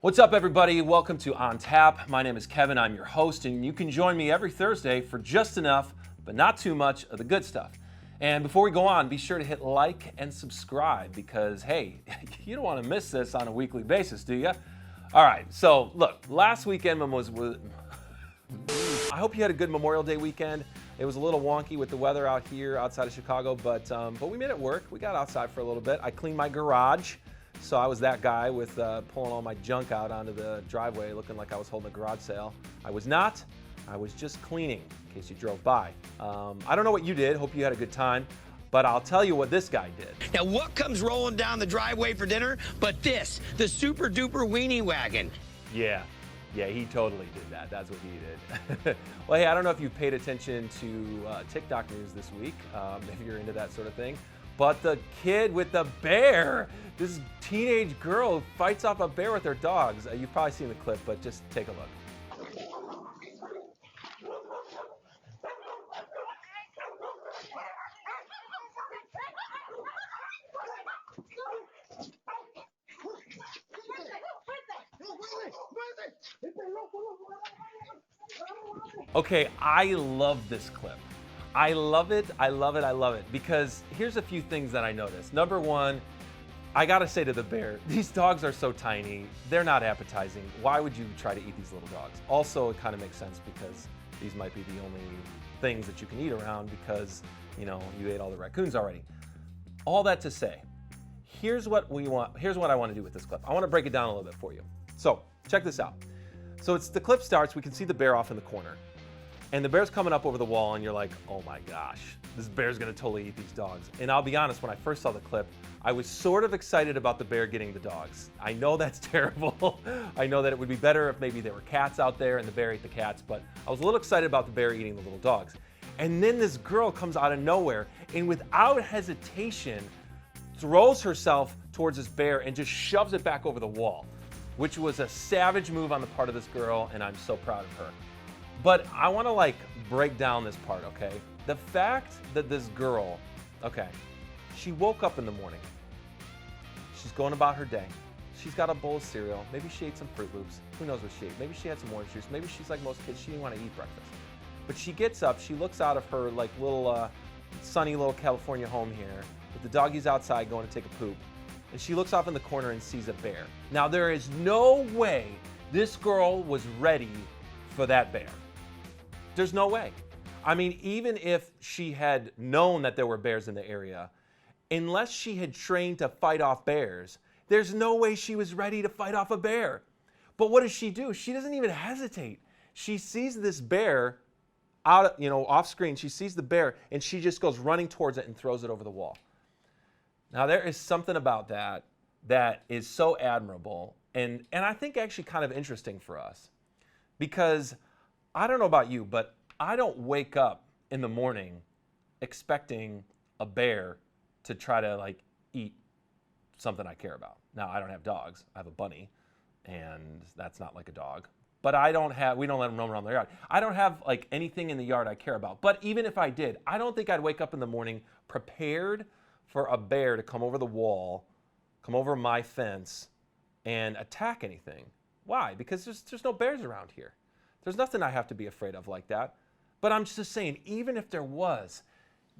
What's up, everybody? Welcome to On Tap. My name is Kevin. I'm your host, and you can join me every Thursday for just enough, but not too much of the good stuff. And before we go on, be sure to hit like and subscribe because, hey, you don't want to miss this on a weekly basis, do you? All right, so look, last weekend was I hope you had a good Memorial Day weekend. It was a little wonky with the weather out here outside of Chicago, but we made it work. We got outside for a little bit. I cleaned my garage. So I was that guy with pulling all my junk out onto the driveway looking like I was holding a garage sale. I was not. I was just cleaning, in case you drove by. I don't know what you did. Hope you had a good time. But I'll tell you what this guy did. Now, what comes rolling down the driveway for dinner but this, the super duper weenie wagon? Yeah, he totally did that. That's what he did. Well, hey, I don't know if you paid attention to TikTok news this week, if you're into that sort of thing. But the kid with the bear, this teenage girl fights off a bear with her dogs. You've probably seen the clip, but just take a look. Okay, I love this clip. I love it because here's a few things that I noticed. Number one, I gotta say to the bear, these dogs are so tiny, they're not appetizing. Why would you try to eat these little dogs? Also, it kind of makes sense because these might be the only things that you can eat around because, you ate all the raccoons already. All that to say, here's what I want to do with this clip. I want to break it down a little bit for you. So, check this out. So the clip starts, we can see the bear off in the corner. And the bear's coming up over the wall, and you're like, oh my gosh, this bear's gonna totally eat these dogs. And I'll be honest, when I first saw the clip, I was sort of excited about the bear getting the dogs. I know that's terrible. I know that it would be better if maybe there were cats out there and the bear ate the cats, but I was a little excited about the bear eating the little dogs. And then this girl comes out of nowhere and without hesitation throws herself towards this bear and just shoves it back over the wall, which was a savage move on the part of this girl, and I'm so proud of her. But I want to break down this part, okay? The fact that this girl, she woke up in the morning. She's going about her day. She's got a bowl of cereal. Maybe she ate some Fruit Loops. Who knows what she ate? Maybe she had some orange juice. Maybe she's like most kids. She didn't want to eat breakfast. But she gets up. She looks out of her little sunny little California home here with the doggies outside going to take a poop. And she looks off in the corner and sees a bear. Now, there is no way this girl was ready for that bear. There's no way. I mean, even if she had known that there were bears in the area, unless she had trained to fight off bears, there's no way she was ready to fight off a bear. But what does she do? She doesn't even hesitate. She sees this bear out, off screen. She sees the bear and she just goes running towards it and throws it over the wall. Now, there is something about that is so admirable and I think actually kind of interesting for us because I don't know about you, but I don't wake up in the morning expecting a bear to try to eat something I care about. Now, I don't have dogs. I have a bunny, and that's not like a dog. But we don't let them roam around the yard. I don't have anything in the yard I care about. But even if I did, I don't think I'd wake up in the morning prepared for a bear to come over the wall, come over my fence, and attack anything. Why? Because there's no bears around here. There's nothing I have to be afraid of like that. But I'm just saying, even if there was,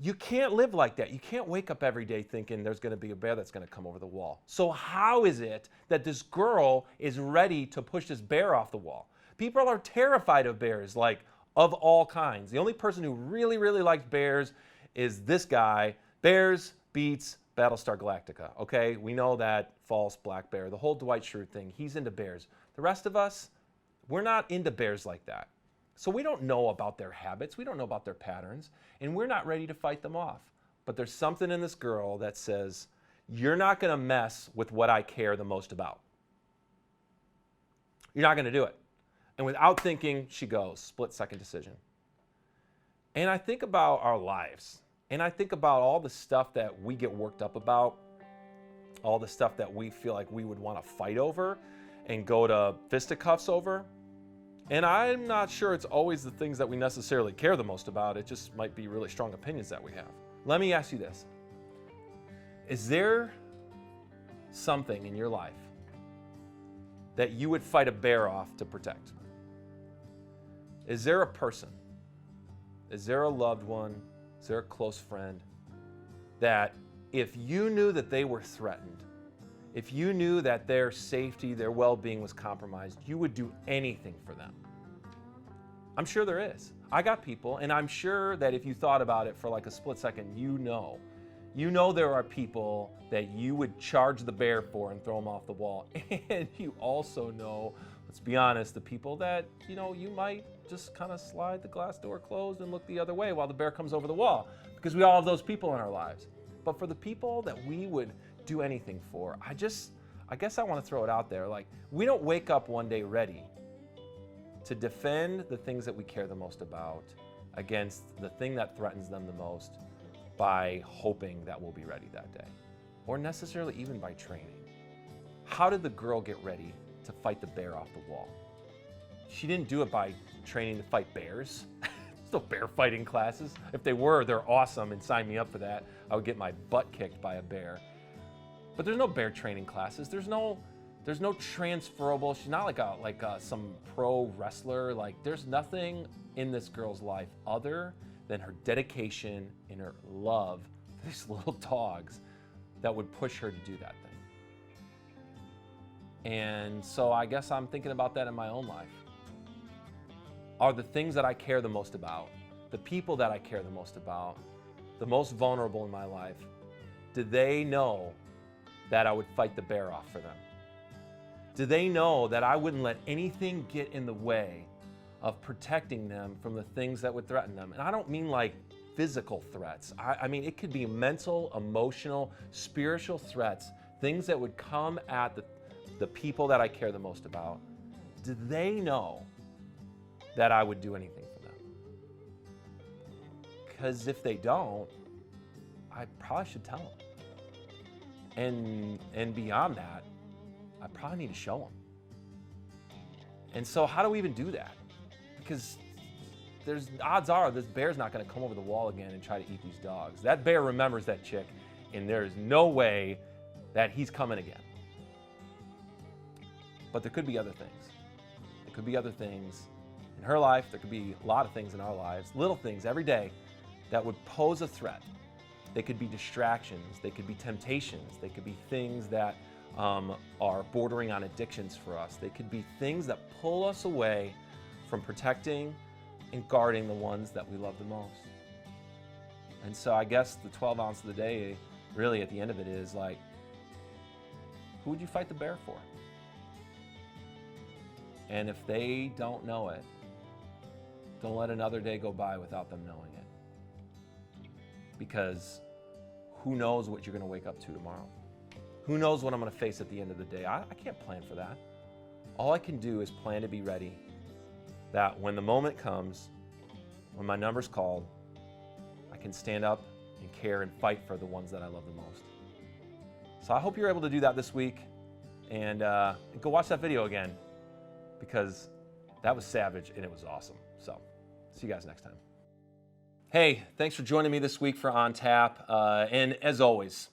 you can't live like that. You can't wake up every day thinking there's going to be a bear that's going to come over the wall. So how is it that this girl is ready to push this bear off the wall? People are terrified of bears, of all kinds. The only person who really, really likes bears is this guy. Bears beats Battlestar Galactica, okay? We know that false black bear, the whole Dwight Schrute thing, he's into bears. The rest of us, we're not into bears like that. So we don't know about their habits, we don't know about their patterns, and we're not ready to fight them off. But there's something in this girl that says, you're not gonna mess with what I care the most about. You're not gonna do it. And without thinking, she goes, split-second decision. And I think about our lives, and I think about all the stuff that we get worked up about, all the stuff that we feel like we would wanna fight over and go to fisticuffs over. And I'm not sure it's always the things that we necessarily care the most about. It just might be really strong opinions that we have. Let me ask you this. Is there something in your life that you would fight a bear off to protect? Is there a person? Is there a loved one? Is there a close friend that if you knew that they were threatened, if you knew that their safety, their well-being was compromised, you would do anything for them? I'm sure there is. I got people, and I'm sure that if you thought about it for like a split second, you know there are people that you would charge the bear for and throw them off the wall. And you also know, let's be honest, the people that, you might just kind of slide the glass door closed and look the other way while the bear comes over the wall, because we all have those people in our lives. But for the people that we would do anything for, I guess I want to throw it out there. Like, we don't wake up one day ready to defend the things that we care the most about against the thing that threatens them the most by hoping that we'll be ready that day, or necessarily even by training. How did the girl get ready to fight the bear off the wall? She didn't do it by training to fight bears. There's no bear fighting classes. If they were, they're awesome, and sign me up for that. I would get my butt kicked by a bear. But there's no bear training classes. There's no transferable. She's not like some pro wrestler. Like, there's nothing in this girl's life other than her dedication and her love for these little dogs that would push her to do that thing. And so I guess I'm thinking about that in my own life. Are the things that I care the most about, the people that I care the most about, the most vulnerable in my life, do they know that I would fight the bear off for them? Do they know that I wouldn't let anything get in the way of protecting them from the things that would threaten them? And I don't mean like physical threats. I mean, it could be mental, emotional, spiritual threats, things that would come at the people that I care the most about. Do they know that I would do anything for them? Because if they don't, I probably should tell them. And beyond that, I probably need to show them. And so how do we even do that? Because there's odds are this bear's not going to come over the wall again and try to eat these dogs. That bear remembers that chick, and there's no way that he's coming again. But there could be other things. There could be other things in her life. There could be a lot of things in our lives, little things every day that would pose a threat. They could be distractions. They could be temptations. They could be things that are bordering on addictions for us. They could be things that pull us away from protecting and guarding the ones that we love the most. And so I guess the 12 ounce of the day, really at the end of it, is like, who would you fight the bear for? And if they don't know it, don't let another day go by without them knowing it. Because who knows what you're going to wake up to tomorrow? Who knows what I'm going to face at the end of the day? I can't plan for that. All I can do is plan to be ready, that when the moment comes, when my number's called, I can stand up and care and fight for the ones that I love the most. So I hope you're able to do that this week, and go watch that video again, because that was savage and it was awesome. So see you guys next time. Hey, thanks for joining me this week for On Tap. And as always,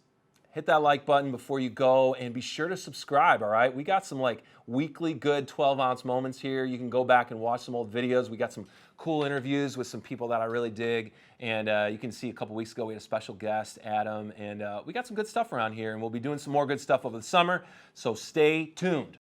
hit that like button before you go, and be sure to subscribe, all right? We got some like weekly good 12 ounce moments here. You can go back and watch some old videos. We got some cool interviews with some people that I really dig. And you can see a couple weeks ago we had a special guest, Adam, and we got some good stuff around here, and we'll be doing some more good stuff over the summer. So stay tuned.